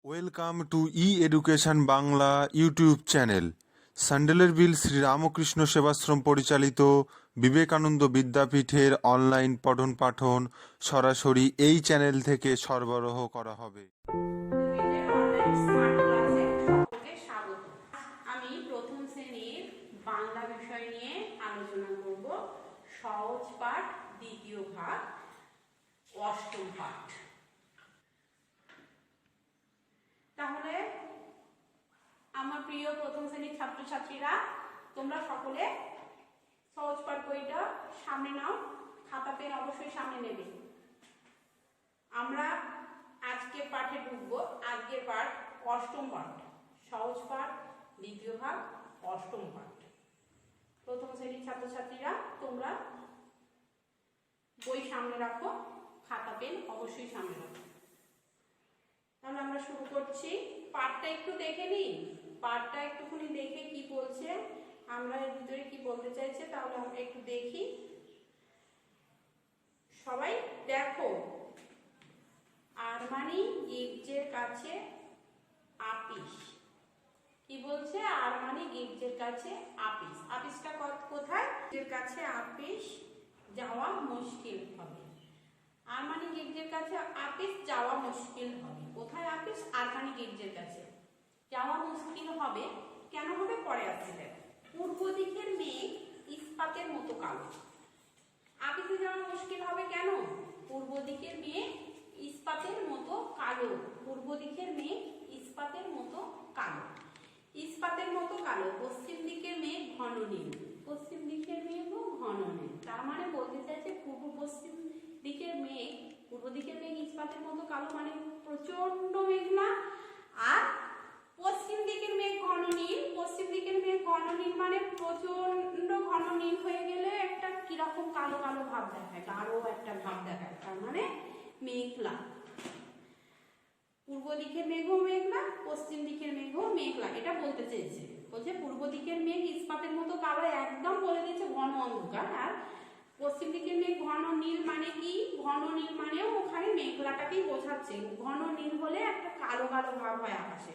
Welcome to education Bangla YouTube channel. Sandelerbil Sriramakrishna Sevashram পরিচালিত Vivekananda বিদ্যাপীঠের online পঠন পাঠন সরাসরি এই চ্যানেল থেকে সরবরাহ করা হবে। আমি প্রথম শ্রেণীর বাংলা বিষয় নিয়ে আলোচনা করব। সহজ পাঠ দ্বিতীয় ভাগ, অষ্টম পাঠ। তাহলে আমার প্রিয় প্রথম শ্রেণীর ছাত্রছাত্রীরা, তোমরা সকলে সহজ পাঠ বইটা সামনে নাও, খাতা পেন অবশ্যই সামনে নেবে। আমরা আজকে পাঠে ঢুকবো। আজকের পাঠ অষ্টম পাঠ, সহজ পাঠ দ্বিতীয় ভাগ, অষ্টম পাঠ। প্রথম শ্রেণীর ছাত্রছাত্রীরা, তোমরা বই সামনে রাখো, খাতা পেন অবশ্যই সামনে রাখো। তাহলে আমরা শুরু করছি। পাঠটা একটু দেখে নিই, পাঠটা একটুখানি দেখে কি বলছে, আমরা এর ভিতরে কি বলতে চাইছে, তাহলে আমরা একটু দেখি। সবাই দেখো, আরমানি গির্জের কাছে আপিস। কি বলছে? আরমানি গির্জের কাছে আপিস। আপিসটা কোথায়? গির্জের কাছে আপিস যাওয়া মুশকিল হবে। আরমানি গির্জের কাছে আপিস যাওয়া মুশকিল হবে। কোথায় আপিস? আরমানি গির্জের কাছে যাওয়া মুশকিল হবে। কেন হবে? পরে আসছে। দেখ, পূর্ব দিকের মেঘ ইস্পাতের মতো কালো। আপিসে যাওয়া মুশকিল হবে কেন? পূর্ব দিকের মেঘ ইস্পাতের মতো কালো। পূর্ব দিকের মেঘ ইস্পাতের মতো কালো। ইস্পাতের মতো কালো। পশ্চিম দিকের মেঘ ঘন নীল। পশ্চিম দিকের মেঘও ঘন নীল। তার মানে বলতে চাইছে পূর্ব পশ্চিম দিকের মেঘ, পূর্ব দিকের মেঘ ইস্পাতের মতো কালো মানে প্রচন্ড মেঘলা, আর পশ্চিম দিকের মেঘ ঘন নীল। পশ্চিম দিকের মেঘ ঘন নীল মানে প্রচন্ড ঘন নীল হয়ে গেলে একটা কিরকম কালো কালো ভাব দেখায়, গাঢ় একটা ভাব দেখায়, তার মানে মেঘলা। পূর্ব দিকের মেঘও মেঘলা, পশ্চিম দিকের মেঘও মেঘলা, এটা বলতে চেয়েছে। বলছে পূর্ব দিকের মেঘ ইস্পাতের মতো কালো, একদম বলে দিচ্ছে ঘন অন্ধকার। আর পশ্চিম দিকের মেঘ ঘন নীল মানে কি? ঘন নীল মানেও ওখানে মেঘলাটাকেই বোঝাচ্ছে। ঘন নীল হলে একটা কালো কালো ভাব হয় আকাশে।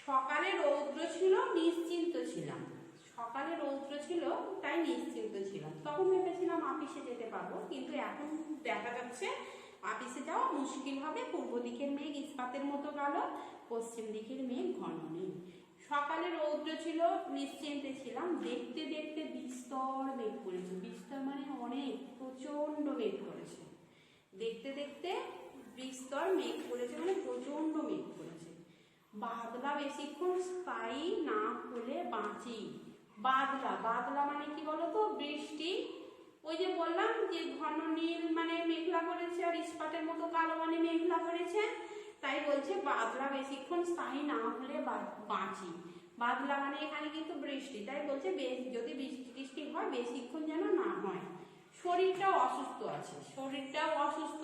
সকালে রৌদ্র ছিল, নিশ্চিন্ত ছিলাম। সকালে রৌদ্র ছিল, তাই নিশ্চিন্ত ছিলাম। তখন ভেবেছিলাম আপিসে যেতে পারবো, কিন্তু এখন দেখা যাচ্ছে আপিসে যাওয়া মুশকিল হবে। পূর্ব দিকের মেঘ ইস্পাতের মতো কালো, পশ্চিম দিকের মেঘ ঘন নীল। সকালে রৌদ্র ছিল, নিশ্চিন্তে ছিলাম। দেখতে দেখতে বিস্তর মেঘ পড়েছে। বিস্তর মানে অনেক, প্রচন্ড মেঘ পড়েছে। দেখতে দেখতে বিস্তর মেঘ পড়েছে মানে প্রচন্ড মেঘ পড়েছে। বাদলা বেশিক্ষণ স্থায়ী না হলে বাঁচি। বাদলা, বাদলা মানে কি বলতো? বৃষ্টি। ওই যে বললাম যে ঘন নীল মানে মেঘলা করেছে, আর ইস্পাতের মতো কালো মানে মেঘলা করেছে। তাই বলছে বাদলা বেশিক্ষণ স্থায়ী না হলে বাঁচি। বাদলা মানে এখানে কিন্তু বৃষ্টি, তাই বলছে যদি বৃষ্টি হয় বেশিক্ষণ যেন না হয়। শরীরটাও অসুস্থ আছে, শরীরটাও অসুস্থ।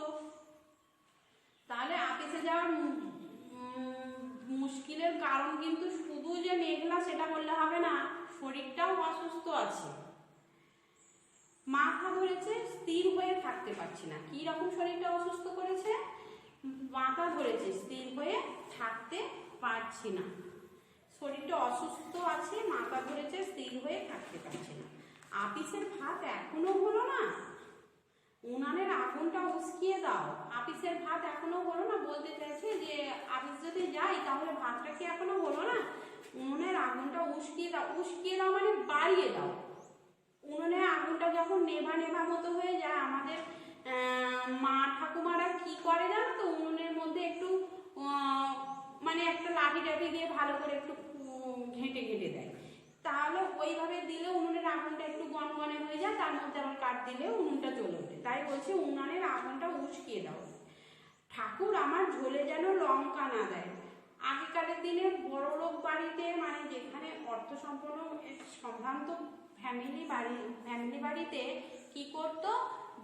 তাহলে আপিসে যাওয়ার মুশকিলের কারণ কিন্তু শুধু যে মেঘলা সেটা বললে হবে না, শরীরটাও অসুস্থ আছে। মাথা ধরেছে, স্থির হয়ে থাকতে পারছি না। কি রকম শরীরটা অসুস্থ করেছে? মাথা ধরেছে, স্থির হয়ে থাকতে পারছি না। শরীরটা অসুস্থ আছে, মাথা ধরেছে, স্থির হয়ে থাকতে পারছি না। আপিসের ভাত এখনো হলো না, উনানের আগুনটা উস্কিয়ে দাও। আপিসের ভাত এখনো হলো না বলতে চাইছে যে আপিস যদি যাই তাহলে ভাতটা কি এখনো হলো না? উনুনের আগুনটা উস্কিয়ে দাও। উস্কিয়ে দাও মানে বাড়িয়ে দাও। উনুনের আগুনটা যখন নেভা নেভা মতো হয়ে যায়, আমাদের মা ঠাকুমারা কি করে জানো তো? উনুনের মধ্যে একটু মানে একটা লাঠি টাঠি দিয়ে ভালো করে একটু ঘেঁটে ঘেঁটে দেয়। তাহলে ওইভাবে দিলে উনুনের আগুনটা একটু গনগনে হয়ে যায়, তার মধ্যে আবার কাঠ দিলে উনুনটা জ্বলে ওঠে। তাই বলছে উনুনের আগুনটা উস্কিয়ে দাও। ঠাকুর আমার ঝোলে যেন লঙ্কা না দেয়। আগেকারের দিনে বড় লোক বাড়িতে, মানে যেখানে অর্থ সম্পন্ন সম্ভ্রান্ত ফ্যামিলি বাড়িতে কি করতো?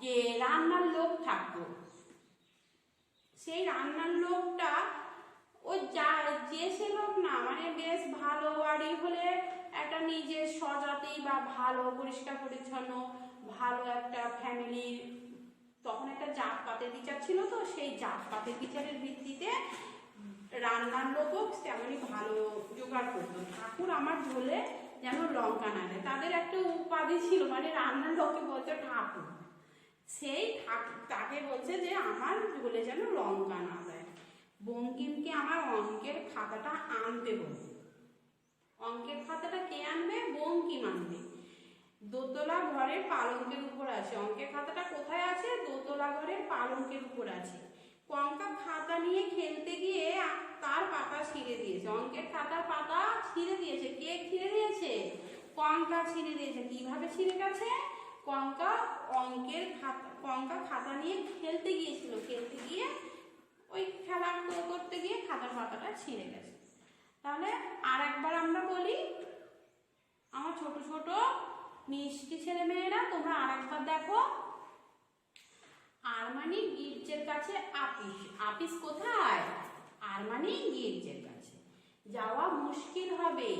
যে রান্নার লোক থাকতো। সেই রান্নার লোকটা ওই যে সে লোক না, মানে বেশ ভালো বাড়ি হলে একটা নিজের সজাতি বা ভালো পরিষ্কার পরিচ্ছন্ন ভালো একটা ফ্যামিলির, তখন একটা জাত পাতের বিচার ছিল, তো সেই জাত পাতের বিচারের ভিত্তিতে ভালোই ভালো জোগাড় করতো। ঠাকুর আমার ঝোলে যেন লঙ্কা না দেয়, তাদের একটা উপাধি ছিল, মানে রান্নার লোকে বলতো ঠাকুর। সেই ঠাকুর তাকে বলছে যে আমার ঝোলে যেন লঙ্কা না দেয়। বঙ্কিমকে আমার অঙ্কের খাতাটা আনতে বলবে। অঙ্কের খাতাটা কে আনবে? বঙ্কিম আনবে। দোতলা ঘরের পালঙ্কের উপর আছে। অঙ্কের খাতাটা কোথায় আছে? দোতলা ঘরের পালঙ্কের উপর আছে। কঙ্কা খাতা নিয়ে খেলতে গিয়ে তার পাতা ছিঁড়ে দিয়েছে। অঙ্কের খাতার পাতা ছিঁড়ে দিয়েছে। কে ছিঁড়ে দিয়েছে? কঙ্কা ছিঁড়ে দিয়েছে। কিভাবে ছিঁড়ে গেছে? কঙ্কা খাতা নিয়ে খেলতে গিয়েছিল, খেলতে গিয়ে ওই খেলা করতে গিয়ে খাতার পাতাটা ছিঁড়ে গেছে। তাহলে আর একবার আমরা বলি, আমার ছোট ছোট মিষ্টি ছেলে মেয়েরা, তোমরা আর একবার দেখো। আরমানি গির্জের কাছে আপিস। আপিস কোথায়? আরমানি গির্জের কাছে। যাওয়া মুশকিল হবে,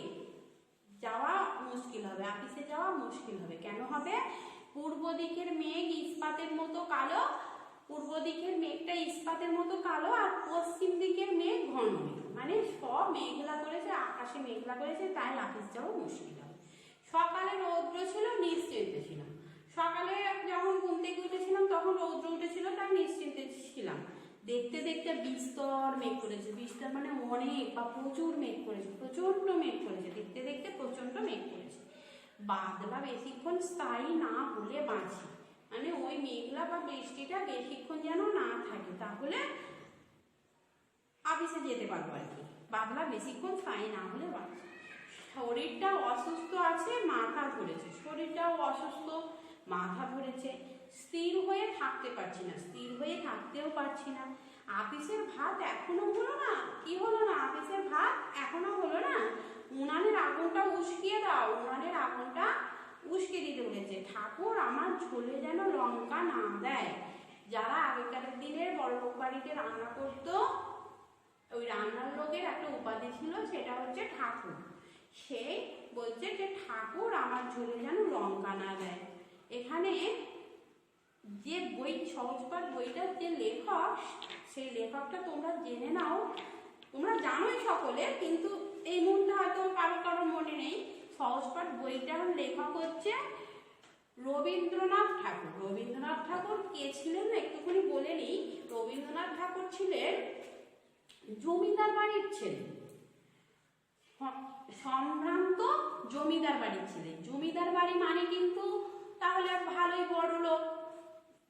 যাওয়া মুশকিল হবে, আপিসে যাওয়া মুশকিল হবে। কেন হবে? পূর্ব দিকের মেঘ ইস্পাতের মতো কালো, পূর্ব দিকের মেঘটা ইস্পাতের মতো কালো, আর পশ্চিম দিকের মেঘ ঘন মেঘ, মানে সব মেঘলা করেছে, আকাশে মেঘলা করেছে, তাই আপিস যাওয়া মুশকিল হবে। সকালে রৌদ্র ছিল, নিশ্চিন্তে ছিলাম। সকালে যখন ঘুম থেকে উঠেছিলাম তখন রৌদ্র উঠেছিল, তাই নিশ্চিন্তে ছিলাম। দেখতে দেখতে বিস্তর মেঘ করেছে। বিস্তর মানে অনেক বা প্রচুর মেঘ করেছে, প্রচন্ড মেঘ করেছে। দেখতে দেখতে প্রচন্ড মেঘ করেছে। বাদলা বেশিক্ষণ স্থায়ী না হলে বাঁচি, মানে ওই মেঘলা বা বৃষ্টিটা বেশিক্ষণ যেন না থাকে, তাহলে আপিসে যেতে পারবো আর কি। বাদলা বেশিক্ষণ স্থায়ী না হলে বাঁচি। শরীরটা অসুস্থ আছে, মাথা ধরেছে। শরীরটাও অসুস্থ, মাথা ধরেছে। স্থির হয়ে থাকতে পারছি না, স্থির হয়ে থাকতেও পারছি না। আপিসের ভাত এখনো হলো না। কি হলো না? আপিসের ভাত এখনো হলো না। উনানের আগুনটা উস্কিয়ে দাও, উনানের আগুনটা উস্কে দিতে বলেছে। ঠাকুর আমার ঝোলে যেন লঙ্কা না দেয়। যারা আগেকার দিনের বড়লোক বাড়িতে রান্না করতো, ওই রান্নার লোকের একটা উপাধি ছিল, সেটা হচ্ছে ঠাকুর। সে বলছে যে ঠাকুর আমার ঝোলে যেন লঙ্কা না দেয়। এখানে যে বই, সহজপাঠ বইটার যে লেখক, সেই লেখকটা তোমরা জেনে নাও। তোমরা জানোই সকলে, কিন্তু এই মুহূর্তে হয়তো কারো কারো মনে নেই। সহজপাঠ বইটার লেখক হচ্ছে রবীন্দ্রনাথ ঠাকুর। রবীন্দ্রনাথ ঠাকুর কে ছিলেন একটুখানি বলে নিই। রবীন্দ্রনাথ ঠাকুর ছিলেন জমিদার বাড়ির ছেলে, সম্ভ্রান্ত জমিদার বাড়ির ছেলে। জমিদার বাড়ি মানে কিন্তু তাহলে ভালোই বড় লোক,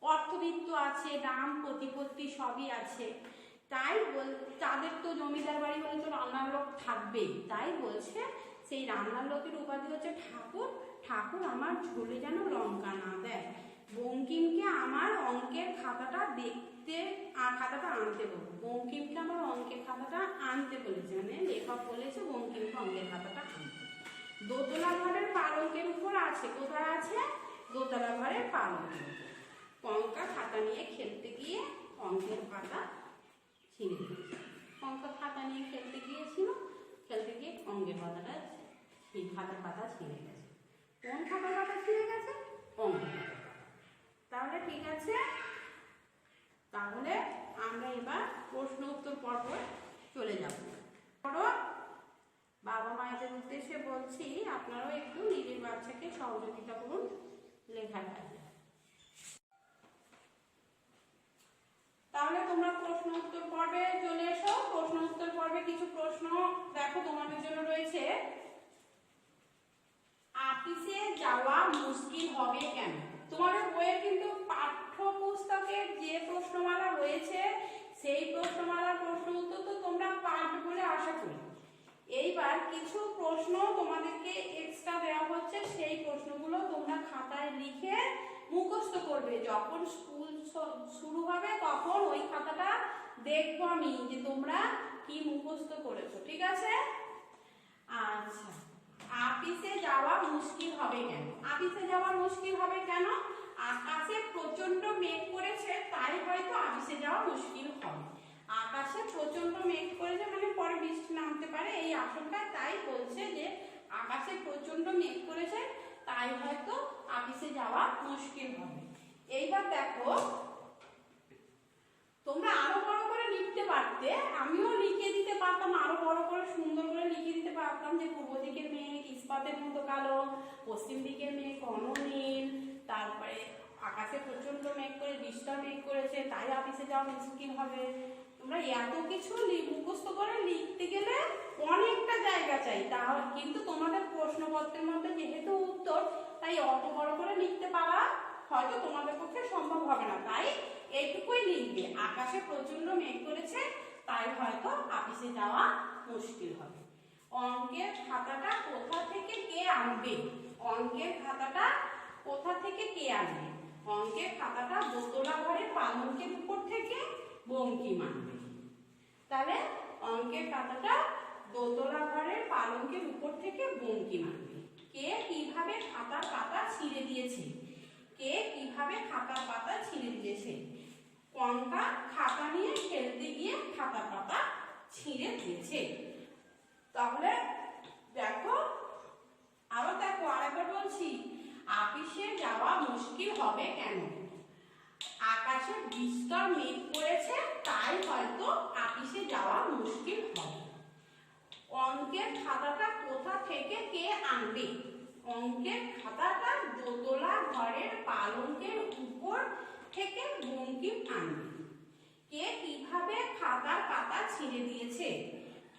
অর্থবিত্ত আছে, দাম প্রতিপত্তি সবই আছে। তাই তাদের তো জমিদার বাড়ি হলে তো রান্নার লোক থাকবেই। তাই বলছে সেই রান্নার লোকের উপাধি হচ্ছে ঠাকুর। ঠাকুর আমার ঝোলে যেন লঙ্কা না দেয়। বঙ্কিমকে আমার অঙ্কের খাতাটা খাতাটা আনতে বলবো। বঙ্কিমকে আমার অঙ্কের খাতাটা আনতে বলেছে, মানে লেখক বলেছে বঙ্কিমকে অঙ্কের খাতাটা আনতে। দোতলা ঘরের পালঙ্কের উপর আছে। কোথায় আছে? দোতলা ঘরের পালঙ্কের উপর। কঙ্কা খাতা নিয়ে খেলতে গিয়ে অঙ্কের পাতা ছিঁড়ে দিয়েছে। কঙ্কা খাতা নিয়ে খেলতে গিয়েছিল, খেলতে গিয়ে অঙ্কের পাতাটা, সেই খাতার পাতা ছিঁড়ে গেছে। কোন খাতার পাতা ছিঁড়ে গেছে? অঙ্কের পাতা। তাহলে ঠিক আছে, তাহলে আমরা এবার প্রশ্ন উত্তর পর্ব চলে যাব। বাবা মায়েদের উদ্দেশ্যে বলছি, আপনারাও একটু নিজের বাচ্চাকে সহযোগিতা করুন লেখার কাজে। তাহলে তোমরা প্রশ্ন উত্তর পর্বে চলে এসো। প্রশ্ন উত্তর পর্বে কিছু প্রশ্ন দেখো তোমাদের জন্য রয়েছে। আপিসে যাওয়া মুশকিল হবে কেন? তোমাদের বইয়ে কিন্তু পাঠ্যপুস্তকের যে প্রশ্নমালা রয়েছে, সেই প্রশ্নমালার প্রশ্ন উত্তর তো তোমরা পারবে বলে আশা করি। এইবার কিছু প্রশ্ন তোমাদেরকে এক্সট্রা দেওয়া হচ্ছে, সেই প্রশ্নগুলো তোমরা খাতায় লিখে মুখস্থ করবে। যখন স্কুল শুরু হবে তখন ওই খাতাটা দেখবো আমি যে তোমরা কি মুখস্থ করেছো, ঠিক আছে? আচ্ছা, আপিসে যাওয়া মুশকিল হবে কেন? আপিসে যাওয়া মুশকিল হবে কেন? আকাশে প্রচন্ড মেঘ করেছে, তাই হয়তো আপিসে যাওয়া মুশকিল হবে। আকাশে প্রচন্ড মেঘ করেছে মানে পরে বৃষ্টি নামতে পারে, এই আশঙ্কা। তাই বলছে যে আকাশে প্রচন্ড মেঘ করেছে, তাই হয়তো আপিসে যাওয়া মুশকিল হবে। এইবার দেখো, তোমরা আরো বড় করে লিখতে পারতে, আমিও লিখে দিতে পারতাম আরো বড় করে সুন্দর পারতাম যে পূর্ব দিকের মেঘ ইস্পাতের মতো কালো, পশ্চিম দিকের মেঘ ঘন নীল, তারপরে আকাশে প্রচন্ড মেঘ করে বৃষ্টা মেঘ করেছে তাই অফিসে যাওয়া মুশকিল হবে। তোমরা এত কিছু মুখস্থ করে লিখতে গেলে অনেকটা জায়গা চাই, তাহলে কিন্তু তোমাদের প্রশ্নপত্রের মধ্যে যেহেতু উত্তর, তাই অত বড় করে লিখতে পারা হয়তো তোমাদের পক্ষে সম্ভব হবে না, তাই এইটুকুই লিখবে আকাশে প্রচন্ড মেঘ করেছে তাই হয়তো অফিসে যাওয়া মুশকিল হবে। অঙ্কের খাতাটা কোথা থেকে কে আনবে? অঙ্কের খাতাটা কোথা থেকে কে আনবে? অঙ্কের খাতাটা দোতলা ঘরের পালঙ্কের উপর থেকে বঙ্কিম আনবে। তাহলে অঙ্কের খাতাটা দোতলা ঘরের পালঙ্কের উপর থেকে বঙ্কিম আনবে। কে কিভাবে খাতার পাতা ছিঁড়ে দিয়েছে? কে কিভাবে খাতার পাতা ছিঁড়ে দিয়েছে? কঙ্কা খাতা নিয়ে খেলতে গিয়ে খাতার পাতা ছিঁড়ে দিয়েছে। তাহলে দেখো, আবার দেখো আরেকবার বলছি, অফিসে যাওয়া মুশকিল হবে কেন? আকাশে বিস্তর মেঘ করেছে তাই হয়তো অফিসে যাওয়া মুশকিল হবে। অঙ্কের খাতাটা কোথা থেকে কে আনবে? অঙ্কের খাতাটা দোতলা ঘরের পালঙ্কের উপর থেকে বঙ্কিম আনবে। কে কিভাবে খাতার পাতা ছিঁড়ে দিয়েছে?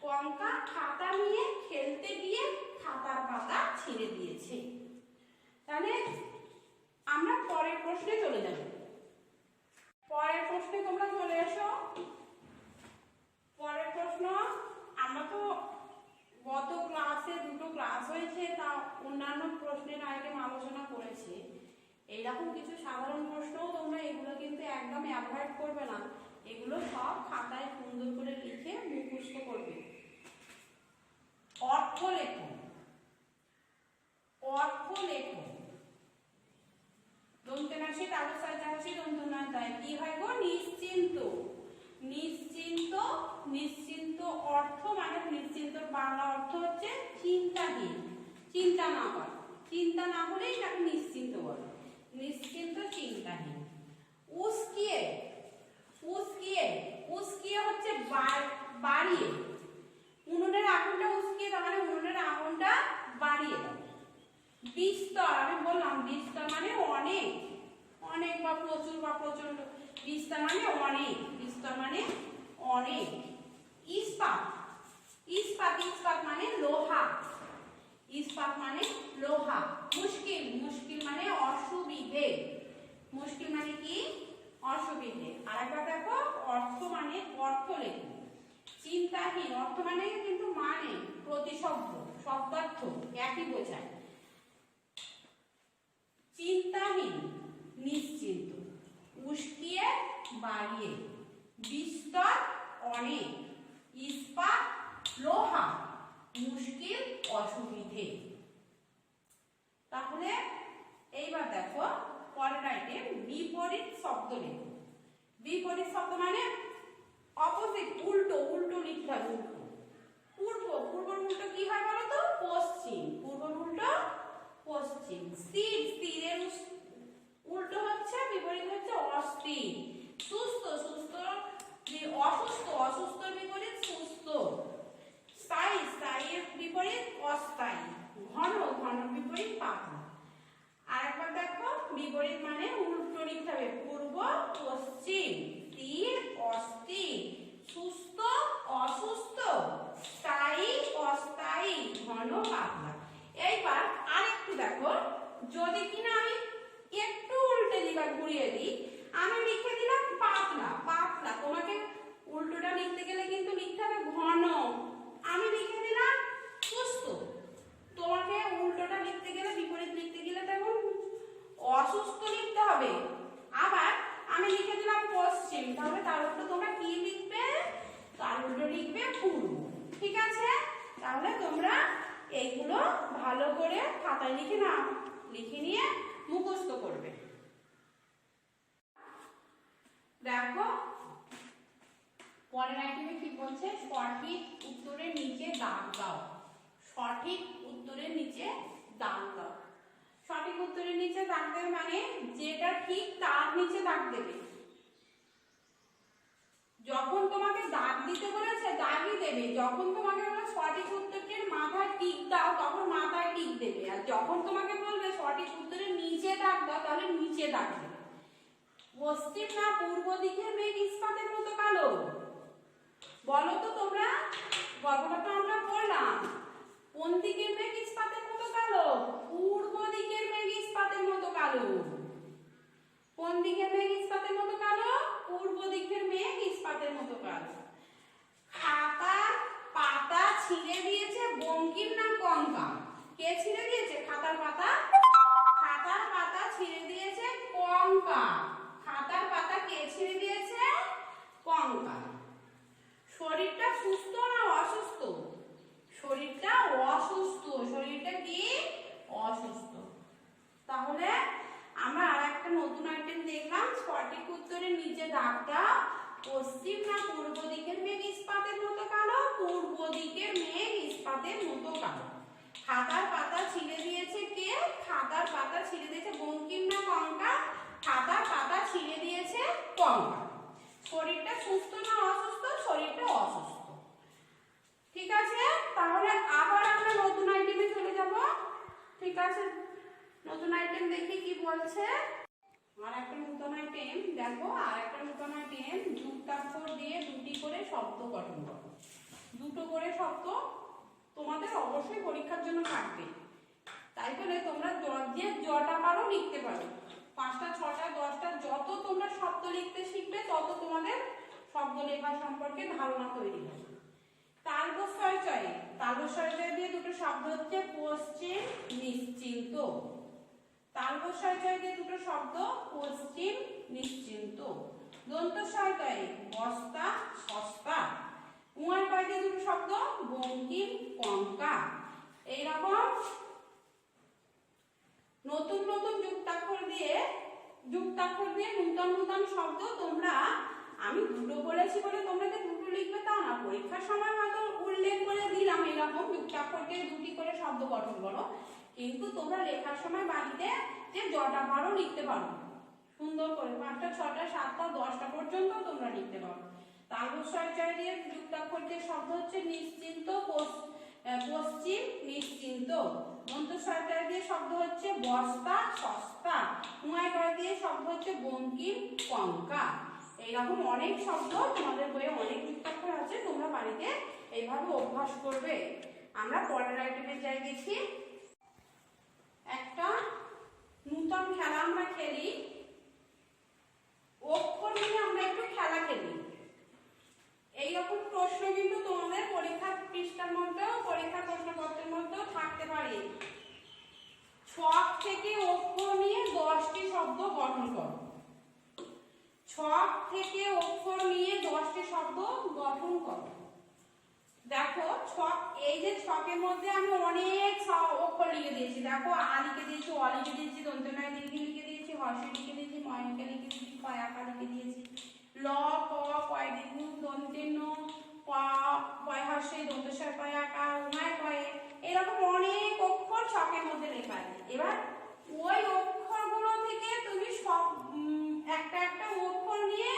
কঙ্কা খাতা নিয়ে খেলতে গিয়ে খাতার পাতা ছিঁড়ে দিয়েছে। তাহলে আমরা পরের প্রশ্নে চলে যাব। পরের প্রশ্নে তোমরা চলে এসো। পরের প্রশ্ন, আমরা তো গত ক্লাসে দুটো ক্লাস হয়েছে, তা অন্যান্য প্রশ্নের আইটেম আলোচনা করেছি। এইরকম কিছু সাধারণ প্রশ্নও তোমরা এগুলো কিন্তু একদম অ্যাভয়েড করবে না, এগুলো সব খাতায় সুন্দর করে লিখে মুখস্থ করবে। অর্থ লেখো, অর্থ লেখো। দন্তেনাসি তালুসায় যাহাসি দন্তনায় তাই কি হয় গো? নিশ্চিন্ত। নিশ্চিন্ত, নিশ্চিন্ত অর্থ মানে নিশ্চিন্তর বাংলা অর্থ হচ্ছে চিন্তাহীন, চিন্তা না কর, চিন্তা না হলেই তাকে নিশ্চিন্ত বলে। নিশ্চিন্ত চিন্তাহীন। উস্কিয়ে, উস্কিয়ে, উস্কিয়ে হচ্ছে বাড়িয়ে। উনুনের আগুনটা উস্কিয়ে তার মানে উনুনের আগুনটা বাড়িয়ে দাও। বিস্তর, আমি বললাম বিস্তর মানে অনেক, অনেক বা প্রচুর বা প্রচন্ড। বিস্তর মানে অনেক, বিস্তর মানে অনেক। ইস্পাত, ইস্পাত, ইস্পাত মানে লোহা, ইস্পাত মানে লোহা। মুশকিল, মুশকিল মানে অসুবিধে, মুশকিল মানে কি? অসুবিধে। আরেকবার দেখো, অর্থ মানে অর্থ লেখো। চিন্তাহীন, অর্থ মানে কিন্তু মানে প্রতিশব্দ, শব্দার্থ একই বোঝায়। চিন্তাহীন নিশ্চিন্ত, উস্কিয়ে বাড়িয়ে, বিস্তর অনেক, ইস্পাত লোহা, মুশকিল অসুবিধে। তাহলে এইবার দেখো পরের আইটেম, বিপরীত শব্দ লেখো। বিপরীত শব্দ মানে অপোজিট, উল্টো, উল্টো লিখতে হবে। উল্টো, পূর্ব, পূর্বর উল্টো কি হয় বলো তো? পশ্চিম। পূর্বর উল্টো পশ্চিম। স্থির, স্থিরের উল্টো হচ্ছে, বিপরীত হচ্ছে অস্থির। সুস্থ, সুস্থ, অসুস্থ, অসুস্থর বিপরীত সুস্থ। স্থায়ী, স্থায়ীর বিপরীত অস্থায়ী। ঘন, ঘন বিপরীত পাতলা। আরেকবার দেখো, বিপরীত মানে উল্টো লিখতে হবে। পূর্ব পশ্চিম, স্থির অস্থির, সুস্থ অসুস্থ, স্থায়ী অস্থায়ী, ঘন পাতলা। এইবার আরেকটু দেখো, যদি কিনা আমি একটু উল্টে দিবা, ঘুরিয়ে দিই, আমি লিখে দিলাম পাতলা, পাতলা। তোমাকে উল্টোটা লিখতে গেলে কিন্তু লিখতে হবে ঘন। আমি লিখে দিলাম সুস্থ, তোমাকে উল্টোটা লিখতে গেলে, বিপরীত লিখতে গেলে তেমন অসুস্থ লিখতে হবে। আবার আমি লিখে দিলাম পশ্চিম, তাহলে তার উল্টো তোমরা কি লিখবে? তার উল্টো লিখবে পূর্ব। ঠিক আছে? তাহলে তোমরা এইগুলো ভালো করে খাতায় লিখে নাও, লিখে নিয়ে মুখস্থ করবে। দেখো পরের আইটেমে কি বলছে? সঠিক উত্তরের নিচে দাগ দাও। সঠিক উত্তরের নিচে দাগ দাও। সঠিক উত্তরের নিচে দাগ দেবে মানে যেটা ঠিক তার নিচে দাগ দেবে। যখন তোমাকে দাগ দিতে বলেছে দাগই দেবে, যখন তোমাকে বলে সঠিক উত্তরটির মাথায় টিক দাও তখন মাথায় টিক দেবে, আর যখন তোমাকে বলবে সঠিক উত্তরের নিচে দাগ দাও তাহলে নিচে দাগ দেবে। পশ্চিম না পূর্ব দিকের মেঘ ইস্পাতের মতো কালো? বলো তো তোমরা, গল্পটা তো আমরা পড়লাম। কোন দিকের মেঘ ইস্পাতের মতো কালো? পূর্ব দিকের মেঘ ইস্পাতের মতো কালো। কোন দিকের মেঘ ইস্পাতের মতো কালো? পূর্ব দিকের মেঘ ইস্পাতের মতো কালো। খাতার পাতা ছিঁড়ে দিয়েছে বঙ্কিম না কঙ্কা? কে ছিঁড়ে দিয়েছে খাতার পাতা? খাতার পাতা ছিঁড়ে দিয়েছে কঙ্কা। খাতার পাতা কে ছিঁড়ে দিয়েছে? কঙ্কা। শরীরটা সুস্থ না অসুস্থ? শরীরটা অসুস্থ। শরীরটা কি? অসুস্থ। তাহলে আমরা আর একটা নতুন আইটেম দেখলাম, সঠিক উত্তরের নিচে দাগ দাও। পশ্চিম না পূর্ব দিকের মেঘ ইস্পাতের মতো কালো? পূর্ব দিকের মেঘ ইস্পাতের মতো কালো। খাতার পাতা ছিঁড়ে দিয়েছে কে? খাতার পাতা ছিঁড়ে দিয়েছে বঙ্কিম না কঙ্কা? খাতার পাতা ছিঁড়ে দিয়েছে কঙ্কা। শরীরটা সুস্থ না অসুস্থ? শরীরটা অসুস্থ। ঠিক আছে, তাহলে আবার আমরা নতুন আইটেমে চলে যাব। ঠিক আছে, নতুন আইটেম দেখি কি বলছে। আর একটা নতুন আইটেম দেখো, আর একটা নতুন আইটেম, যুক্তাক্ষর দিয়ে দুটি করে শব্দ গঠন করো। দুটো করে শব্দ তোমাদের অবশ্যই পরীক্ষার জন্য থাকবে, তাই বলে তোমরা যে যটা পারো লিখতে পারো। 5টা 6টা 10টা যত তোমরা শব্দ লিখতে শিখবে তত তোমাদের শব্দ লেখা সম্পর্কে ধারণা তৈরি হবে। তালবস্বয় চয়ে, তালবস্বয় চয়ে দিয়ে দুটো শব্দ হচ্ছে পশ্চিম নিশ্চিন্ত। তালবস্বয় চয়ে দিয়ে দুটো শব্দ পশ্চিম নিশ্চিন্ত। দন্তস্বয় চয়ে বস্তা সস্তা। উমায় কয় দিয়ে দুটো শব্দ বঙ্কিম কঙ্কা। এইরকম নতুন নতুন যুক্তাক্ষর দিয়ে নতুন নতুন শব্দ তোমরা, আমি দুটো বলেছি বলে তোমরা যে দুটো লিখবে তা না, পরীক্ষার সময় হয়তো উল্লেখ করে দিলাম এরকম যুক্তাক্ষর দিয়ে দুটি করে শব্দ গঠন করো, কিন্তু তোমরা লেখার সময় বাড়িতে যে যটা পারো লিখতে পারো সুন্দর করে। 5টা 6টা 7টা 10টা পর্যন্ত তোমরা লিখতে পারো। তালবস্বয় চয় দিয়ে যুক্তাক্ষর দিয়ে শব্দ হচ্ছে নিশ্চিন্ত, পশ্চিম নিশ্চিন্ত। দন্তস্বয় চয় দিয়ে শব্দ হচ্ছে বস্তা সস্তা। উমায় কয় দিয়ে শব্দ হচ্ছে বঙ্কিম কঙ্কা। এইরকম অনেক শব্দ তোমাদের বইয়ে অনেক যুক্তাক্ষর আছে, তোমরা বাড়িতে এইভাবে অভ্যাস করবে। আমরা পরের আইটেমে যাই দেখি। একটা নতুন খেলা আমরা খেলি, অক্ষর নিয়ে আমরা একটু খেলা খেলি। এইরকম প্রশ্ন কিন্তু তোমাদের পরীক্ষার পৃষ্ঠার মধ্যেও, পরীক্ষার প্রশ্নপত্রের মধ্যেও থাকতে পারে। ছক থেকে অক্ষর নিয়ে 10টি শব্দ গঠন করো। ছক থেকে অক্ষর নিয়ে 10টি শব্দ গঠন করো। দেখো ছক, এই যে ছকের মধ্যে আমি অনেক অক্ষর লিখে দিয়েছি। দেখো আ লিখে দিয়েছি, অ লিখে দিয়েছি, দন্তনায় দীর্ঘ লিখে দিয়েছি, হর্ষে লিখে দিয়েছি, ময়কে লিখে দিয়েছি, পয়াকা লিখে দিয়েছি, ল ক কয় দীর্ঘ দন্তেন পয় হর্ষে দন্তস্বয় পয়াকা উমায় কয়ে, এরকম অনেক অক্ষর ছকের মধ্যে লেখা আছে। এবার ওই অক্ষরগুলো থেকে তুমি সব একটা একটা অক্ষর নিয়ে,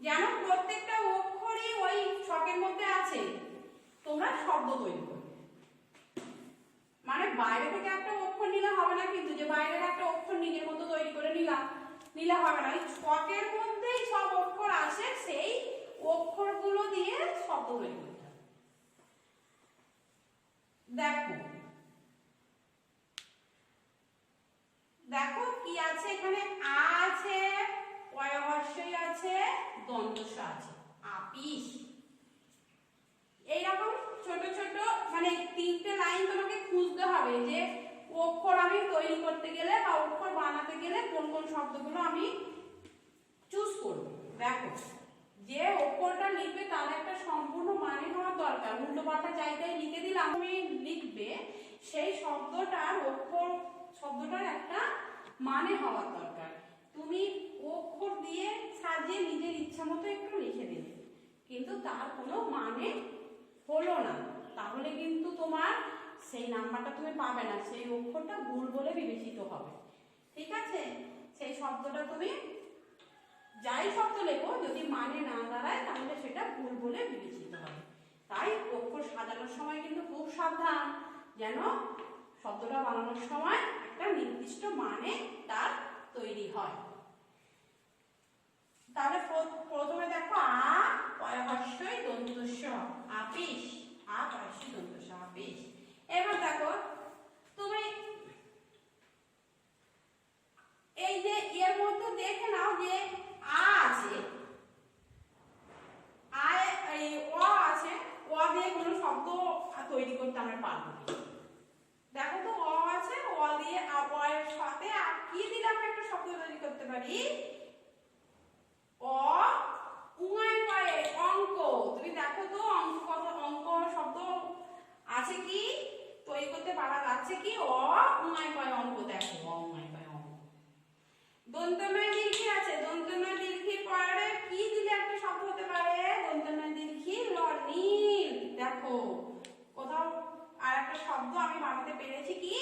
যেন প্রত্যেকটা অক্ষরই ওই ছকের মধ্যে আছে, তোমরা শব্দ তৈরি করবে। মানে বাইরে থেকে একটা অক্ষর নিলে হবে না, কিন্তু যে বাইরের একটা অক্ষর নিজের মতো তৈরি করে নিলে হবে না। ওই ছকের মধ্যেই সব অক্ষর আছে, সেই অক্ষরগুলো দিয়ে শব্দ তৈরি করতে হবে। দেখো দেখো কি আছে এখানে, আ আছে, পয়হর্ষই আছে, দন্তস্ব আছে, আপিস। এইরকম ছোট ছোট মানে 3টে লাইন তোমাকে খুঁজতে হবে যে অক্ষর আমি তৈরি করতে গেলে বা অক্ষর বানাতে গেলে কোন কোন শব্দগুলো আমি চুজ করব। দেখো যে অক্ষরটা লিখবে তার একটা সম্পূর্ণ মানে হওয়া দরকার, উল্টো পাল্টা জায়গায় লিখে দিলাম তুমি লিখবে, সেই শব্দটার শব্দটার একটা মানে হওয়ার দরকার। তুমি অক্ষর দিয়ে সাজিয়ে নিজের ইচ্ছা মতো একটু লিখে দিলে, কিন্তু তার কোনো মানে হলো না, তাহলে কিন্তু তোমার সেই নাম্বারটা তুমি পাবে না, সেই অক্ষরটা ভুল বলে বিবেচিত হবে। ঠিক আছে, সেই শব্দটা তুমি যাই শব্দ লেখো যদি মানে না দাঁড়ায় তাহলে সেটা ভুল বলে বিবেচিত হবে। তাই অক্ষর সাজানোর সময় কিন্তু খুব সাবধান, যেন শব্দটা বানানোর সময় একটা নির্দিষ্ট মানে তার তৈরি হয়। তাহলে প্রথমে দেখো আ পয় হর্ষই দন্ত স, আপিস, আ পয়সী দন্ত স, আপিস। এবার দেখো তুমি এই যে এর মধ্যে দেখে নাও যে আ আছে, আয় এই অ আছে, অ দিয়ে কোনো শব্দ তৈরি করতে আমরা পারবো না। দেখো তো অ আছে, অ দিয়ে অ এর সাথে আর কি দিলে আমরা একটা শব্দ তৈরি করতে পারি? অ উঙায় পায়ে অঙ্ক। তুমি দেখো তো অঙ্ক কত, অঙ্ক শব্দ আছে কি তৈরি করতে পারা যাচ্ছে কি? অ উঙায় পায়ে অঙ্ক। দেখো অ উঙায় পায়ে অঙ্ক। দন্তময় দীর্ঘি আছে, দন্তময় দীর্ঘি পরে কি দিলে একটা শব্দ হতে পারে? দন্তময় দীর্ঘি ল, নীল। দেখো কোথাও আর একটা শব্দ আমি বানাতে পেরেছি কি?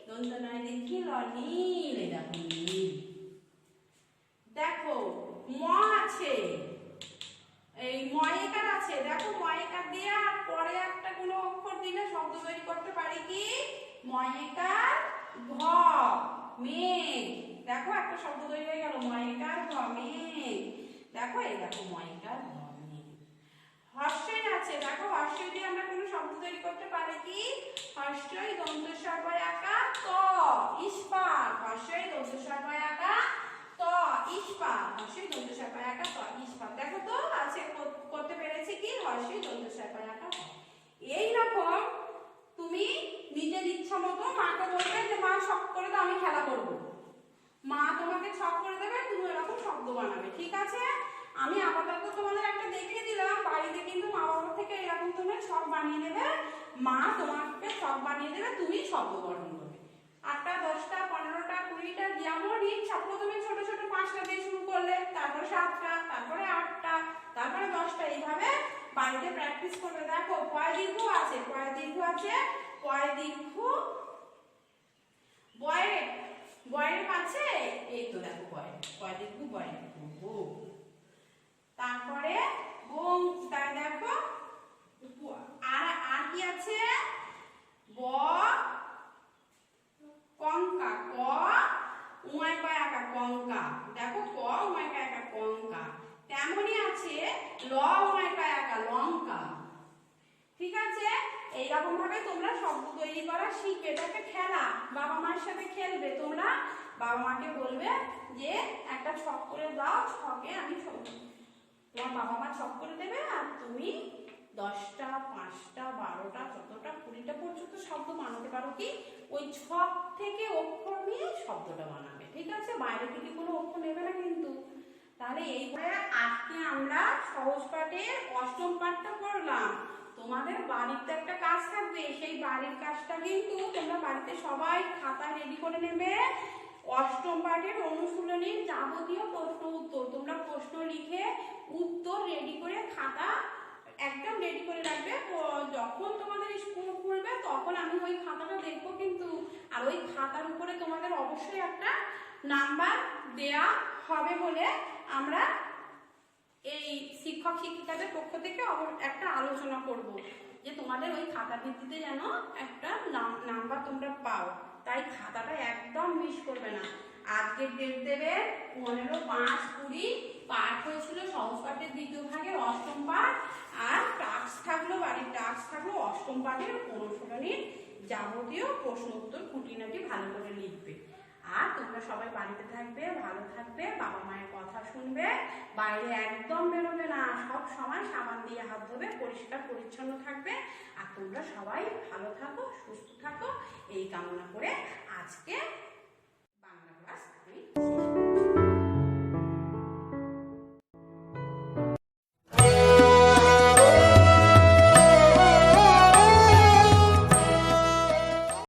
দন্তময় দীর্ঘি ল, নীল। এই দেখো নীল। দেখো ম আছে, এই ময়কার আছে। দেখো ময়কার দিয়ে আর পরে একটা কোনো অক্ষর দিলে শব্দ তৈরি করতে পারি কি? ময়কার ঘ, মেঘ। দেখো একটা শব্দ তৈরি হয়ে গেল, ময়কার ঘ, মেঘ। দেখো এই দেখো ময়কার ঘ, মেঘ। হর্ষই আছে, দেখো হর্ষই দিয়ে আমরা কোনো শব্দ তৈরি করতে পারি কি? হর্ষই দন্ত স বয় আকা ত, ইস্পাত। হর্ষই দন্ত স বয় আকা ত, ইস্পাত। হর্ষই দন্ত স বয় আকা ত, ইস্পাত। দেখো তো আছে, করতে পেরেছি কি? হর্ষই দন্ত স বয় আকা ত। এই রকম তুমি নিজের ইচ্ছা মতো মাকে বলবে যে মা শখ করে দাও, আমি খেলা করব। মা তোমাকে শখ করে দেবে, তুমি এরকম শব্দ বানাবে। ঠিক আছে, আমি আপাতত তোমাদের একটা দেখিয়ে দিলাম। বাড়িতে কিন্তু মা বাবা থেকে এরকম তুমি শখ বানিয়ে নেবে, মা তোমাকে শখ বানিয়ে দেবে, তুমি শব্দ গঠন করবে। 8টা 10টা 15টা 20টা যেমন ইচ্ছা। প্রথমে ছোট ছোট 5টা দিয়ে শুরু করলে, তারপর 7টা, তারপরে 8টা, তারপরে 10টা, এইভাবে বাড়িতে প্র্যাকটিস করবে। দেখো পয় দীর্ঘ আছে, পয় দীর্ঘ আছে, পয় দীর্ঘ বয়ের, বয়ের আছে। এই তো দেখো বয়ের, পয় দীর্ঘ বয়ের। তারপরে বং, তাই দেখো আর আর কি আছে? ব কঙ্কা, ক উমায় পায় আকা কঙ্কা। দেখো ক উমায় পায় আকা কঙ্কা। তেমনই আছে ল উমায় পায় আকা লঙ্কা। ঠিক আছে, এইরকম ভাবে তোমরা শব্দ তৈরি করা শিখবে। এটা একটা খেলা, বাবা মার সাথে খেলবে তোমরা। বাবা মাকে বলবে যে একটা ছক করে দাও, ছকে আমি তোমার বাবা মা ছক করে দেবে, আর তুমি 10টা 5টা 12টা যতটা 20টা পর্যন্ত শব্দ বানাতে পারো কি? ওই ছক থেকে অক্ষর নিয়ে শব্দটা বানাবে। ঠিক আছে, বাইরে থেকে কোনো অক্ষর নেবে না কিন্তু। তাহলে এইভাবে আজকে আমরা সহজ পাঠের 8ম পাঠটা করলাম। তোমাদের বাড়িতে একটা কাজ থাকবে, সেই বাড়ির কাজটা কিন্তু তোমরা বাড়িতে সবাই খাতা রেডি করে নেবে। 8ম পাঠের অনুশীলনীর যাবতীয় প্রশ্ন উত্তর, তোমরা প্রশ্ন লিখে উত্তর রেডি করে খাতা একদম রেডি করে রাখবে। যখন তোমাদের স্কুল খুলবে তখন আমি ওই খাতাটা দেখবো কিন্তু। আর ওই খাতার উপরে তোমাদের অবশ্যই একটা নাম্বার দেয়া হবে বলে আমরা এই শিক্ষক শিক্ষিকাদের পক্ষ থেকে একটা আলোচনা করব, যে তোমাদের ওই খাতা ভিত্তিতে যেন একটা নাম্বার তোমরা পাও। তাই খাতাটা একদম মিস করবে না। আজকের ডেট দেবে 15/5/20। পাঠ হয়েছিল সহজ পাঠের 2য় ভাগের 8ম পাঠ। আর টাস্ক থাকলো, বাড়ির টাস্ক থাকলো 8ম পাঠের অনুশীলনীর যাবতীয় প্রশ্ন উত্তর খুঁটিনাটি ভালো করে লিখবে। আর তোমরা সবাই বাড়িতে থাকবে, ভালো থাকবে, বাবা মায়ের কথা শুনবে, বাইরে একদম বেরোবে না, সব সময় সাবান দিয়ে হাত ধোবে, পরিষ্কার পরিচ্ছন্ন থাকবে। আর তোমরা সবাই ভালো থাকো, সুস্থ থাকো, এই কামনা করে আজকে বাংলা ক্লাস আমি